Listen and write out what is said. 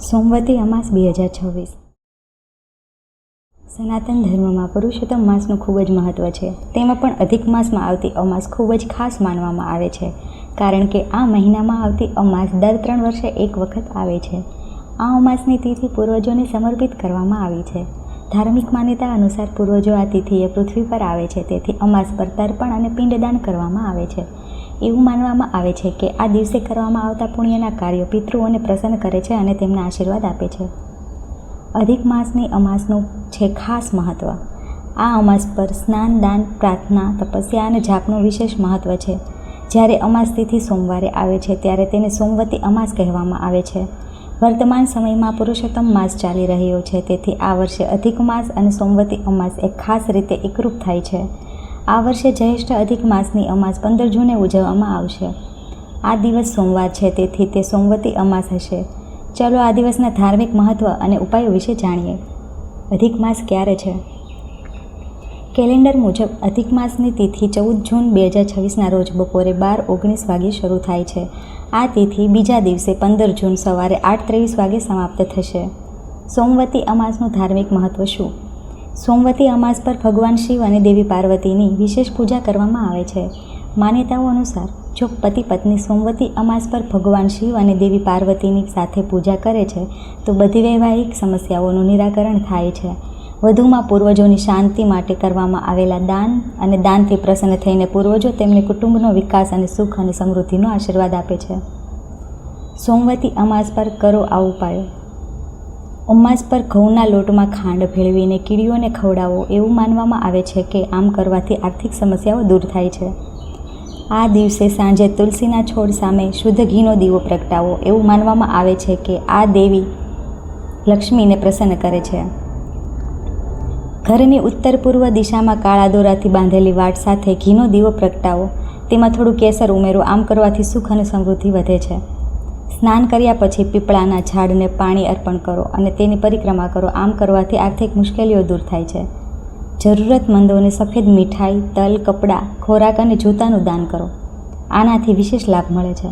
સોમવતી અમાસ 2026 સનાતન ધર્મમાં પુરુષોત્તમ માસનું ખૂબ જ મહત્ત્વ છે. તેમાં પણ અધિક માસમાં આવતી અમાસ ખૂબ જ ખાસ માનવામાં આવે છે, કારણ કે આ મહિનામાં આવતી અમાસ દર 3 વર્ષે એક વખત આવે છે. આ અમાસની તિથિ પૂર્વજોને સમર્પિત કરવામાં આવી છે. ધાર્મિક માન્યતા અનુસાર પૂર્વજો આ તિથિએ પૃથ્વી પર આવે છે, તેથી અમાસ પર તર્પણ અને પિંડદાન કરવામાં આવે છે. એવું માનવામાં આવે છે કે આ દિવસે કરવામાં આવતા પુણ્યના કાર્યો પિતૃઓને પ્રસન્ન કરે છે અને તેમના આશીર્વાદ આપે છે. અધિક માસની અમાસનું છે ખાસ મહત્ત્વ. આ અમાસ પર સ્નાન, દાન, પ્રાર્થના, તપસ્યા અને જાપનું વિશેષ મહત્ત્વ છે. જ્યારે અમાસ તિથિ સોમવારે આવે છે ત્યારે તેને સોમવતી અમાસ કહેવામાં આવે છે. વર્તમાન સમયમાં પુરુષોત્તમ માસ ચાલી રહ્યો છે, તેથી આ વર્ષે અધિક માસ અને સોમવતી અમાસ એક ખાસ રીતે એકરૂપ થાય છે. આ વર્ષે જ્યેષ્ઠ અધિક માસની અમાસ 15 જૂને ઉજવવામાં આવશે. આ દિવસ સોમવાર છે, તેથી તે સોમવતી અમાસ હશે. ચાલો આ દિવસના ધાર્મિક મહત્ત્વ અને ઉપાયો વિશે જાણીએ. અધિક માસ ક્યારે છે? કેલેન્ડર મુજબ અધિક માસની તિથિ 14 જૂન 2026ના રોજ બપોરે 12:19 વાગ્યે શરૂ થાય છે. આ તિથિ બીજા દિવસે 15 જૂન સવારે 8:23 વાગ્યે સમાપ્ત થશે. સોમવતી અમાસનું ધાર્મિક મહત્ત્વ શું? સોમવતી અમાસ પર ભગવાન શિવ અને દેવી પાર્વતીની વિશેષ પૂજા કરવામાં આવે છે. માન્યતાઓ અનુસાર જો પતિ પત્ની સોમવતી અમાસ પર ભગવાન શિવ અને દેવી પાર્વતીની સાથે પૂજા કરે છે તો બધી વૈવાહિક સમસ્યાઓનું નિરાકરણ થાય છે. વધુમાં પૂર્વજોની શાંતિ માટે કરવામાં આવેલા દાન અને દાનથી પ્રસન્ન થઈને પૂર્વજો તેમને કુટુંબનો વિકાસ અને સુખ અને સમૃદ્ધિનો આશીર્વાદ આપે છે. સોમવતી અમાસ પર કરો આ ઉપાયો. અમાસ પર ઘઉંના લોટમાં ખાંડ ભેળવીને કીડીઓને ખવડાવો. એવું માનવામાં આવે છે કે આમ કરવાથી આર્થિક સમસ્યાઓ દૂર થાય છે. આ દિવસે સાંજે તુલસીના છોડ સામે શુદ્ધ ઘીનો દીવો પ્રગટાવો. એવું માનવામાં આવે છે કે આ દેવી લક્ષ્મીને પ્રસન્ન કરે છે. ઘરની ઉત્તર પૂર્વ દિશામાં કાળા દોરાથી બાંધેલી વાટ સાથે ઘીનો દીવો પ્રગટાવો. તેમાં થોડું કેસર ઉમેરો. આમ કરવાથી સુખ અને સમૃદ્ધિ વધે છે. સ્નાન કર્યા પછી પીપળાના ઝાડને પાણી અર્પણ કરો અને તેની પરિક્રમા કરો. આમ કરવાથી આર્થિક મુશ્કેલીઓ દૂર થાય છે. જરૂરતમંદોને સફેદ મીઠાઈ, તલ, કપડાં, ખોરાક અને જૂતાનું દાન કરો. આનાથી વિશેષ લાભ મળે છે.